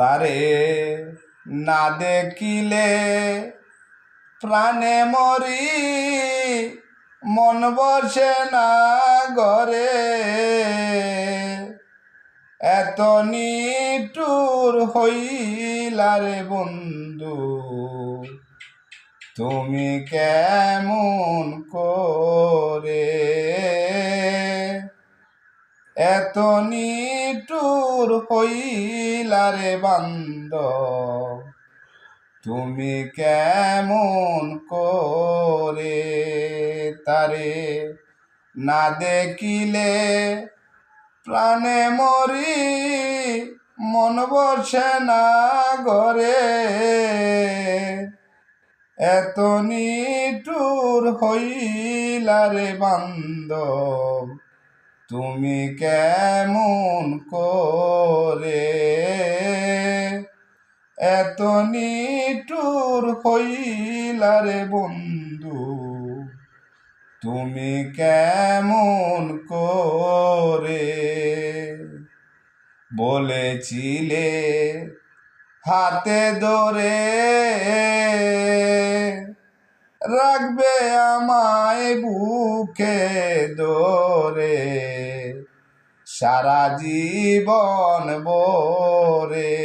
তারে না দেখিলে প্রাণে মরি, মন বসে না ঘরে। এত নিঠুর হইলা রে বন্ধু, তুমি কেমন করে। এত নিঠুর হইলা রে বান্ধব, তুমি কেমন করে। তারে না দেখিলে প্রাণে মরি, মন বসে না ঘরে। এত নিঠুর হইলা রে বান্ধব, তুমি কেমন করে। এত নিঠুর হইলা রে বন্ধু, তুমি কেমন করে। বলেছিলে হাতে ধরে রাখবে আমায় বুকে ধরে, সারা জীবন ভরে।